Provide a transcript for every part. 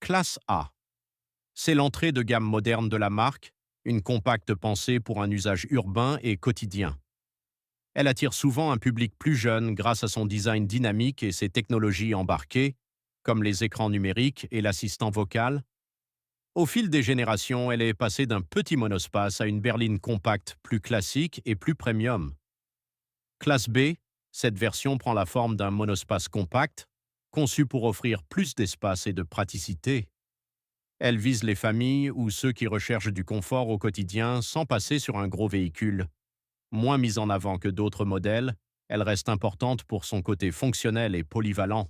Classe A. C'est l'entrée de gamme moderne de la marque, une compacte pensée pour un usage urbain et quotidien. Elle attire souvent un public plus jeune grâce à son design dynamique et ses technologies embarquées, comme les écrans numériques et l'assistant vocal. Au fil des générations, elle est passée d'un petit monospace à une berline compacte plus classique et plus premium. Classe B, cette version prend la forme d'un monospace compact, conçu pour offrir plus d'espace et de praticité. Elle vise les familles ou ceux qui recherchent du confort au quotidien sans passer sur un gros véhicule. Moins mise en avant que d'autres modèles, elle reste importante pour son côté fonctionnel et polyvalent.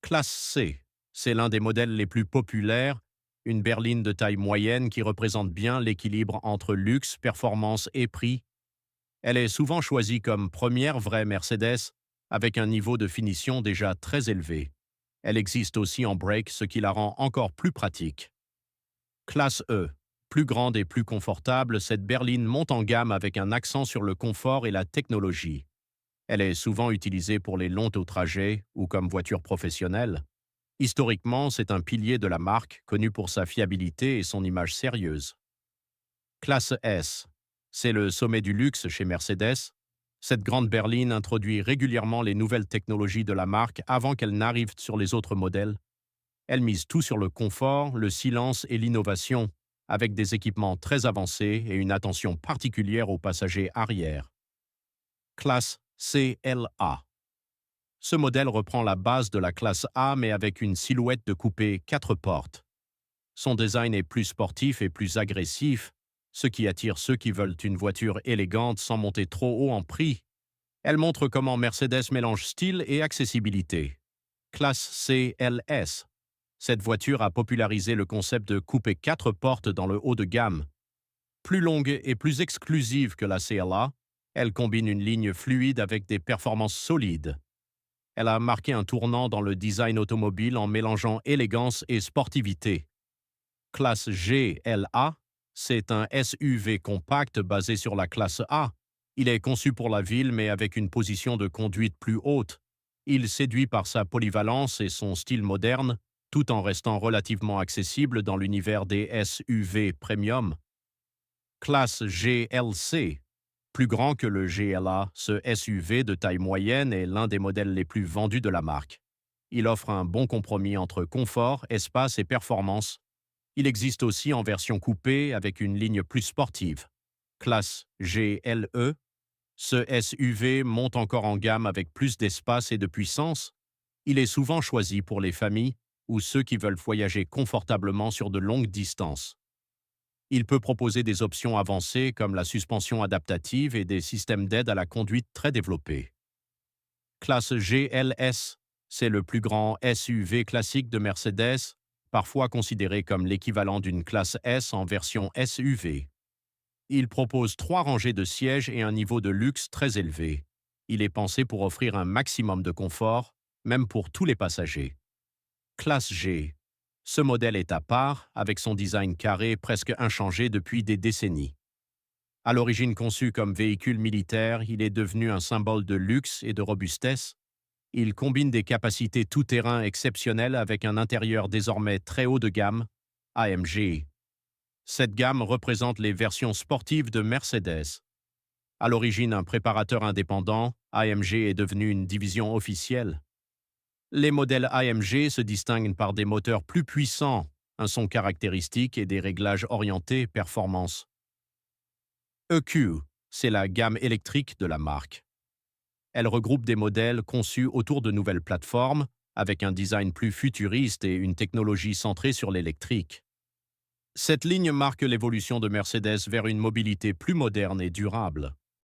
Classe C, c'est l'un des modèles les plus populaires, une berline de taille moyenne qui représente bien l'équilibre entre luxe, performance et prix. Elle est souvent choisie comme première vraie Mercedes, avec un niveau de finition déjà très élevé. Elle existe aussi en break, ce qui la rend encore plus pratique. Classe E. Plus grande et plus confortable, cette berline monte en gamme avec un accent sur le confort et la technologie. Elle est souvent utilisée pour les longs trajets ou comme voiture professionnelle. Historiquement, c'est un pilier de la marque, connu pour sa fiabilité et son image sérieuse. Classe S. C'est le sommet du luxe chez Mercedes. Cette grande berline introduit régulièrement les nouvelles technologies de la marque avant qu'elles n'arrivent sur les autres modèles. Elle mise tout sur le confort, le silence et l'innovation, avec des équipements très avancés et une attention particulière aux passagers arrière. Classe CLA. Ce modèle reprend la base de la classe A mais avec une silhouette de coupé 4 portes. Son design est plus sportif et plus agressif, ce qui attire ceux qui veulent une voiture élégante sans monter trop haut en prix. Elle montre comment Mercedes mélange style et accessibilité. Classe CLS. Cette voiture a popularisé le concept de coupé 4 portes dans le haut de gamme. Plus longue et plus exclusive que la CLA, elle combine une ligne fluide avec des performances solides. Elle a marqué un tournant dans le design automobile en mélangeant élégance et sportivité. Classe GLA, c'est un SUV compact basé sur la classe A. Il est conçu pour la ville mais avec une position de conduite plus haute. Il séduit par sa polyvalence et son style moderne, tout en restant relativement accessible dans l'univers des SUV premium. Classe GLC. Plus grand que le GLA, ce SUV de taille moyenne est l'un des modèles les plus vendus de la marque. Il offre un bon compromis entre confort, espace et performance. Il existe aussi en version coupée avec une ligne plus sportive. Classe GLE. Ce SUV monte encore en gamme avec plus d'espace et de puissance. Il est souvent choisi pour les familles ou ceux qui veulent voyager confortablement sur de longues distances. Il peut proposer des options avancées comme la suspension adaptative et des systèmes d'aide à la conduite très développés. Classe GLS, c'est le plus grand SUV classique de Mercedes, parfois considéré comme l'équivalent d'une classe S en version SUV. Il propose 3 rangées de sièges et un niveau de luxe très élevé. Il est pensé pour offrir un maximum de confort, même pour tous les passagers. Classe G. Ce modèle est à part, avec son design carré presque inchangé depuis des décennies. À l'origine conçu comme véhicule militaire, il est devenu un symbole de luxe et de robustesse. Il combine des capacités tout-terrain exceptionnelles avec un intérieur désormais très haut de gamme, AMG. Cette gamme représente les versions sportives de Mercedes. À l'origine un préparateur indépendant, AMG est devenu une division officielle. Les modèles AMG se distinguent par des moteurs plus puissants, un son caractéristique et des réglages orientés performance. EQ, c'est la gamme électrique de la marque. Elle regroupe des modèles conçus autour de nouvelles plateformes, avec un design plus futuriste et une technologie centrée sur l'électrique. Cette ligne marque l'évolution de Mercedes vers une mobilité plus moderne et durable.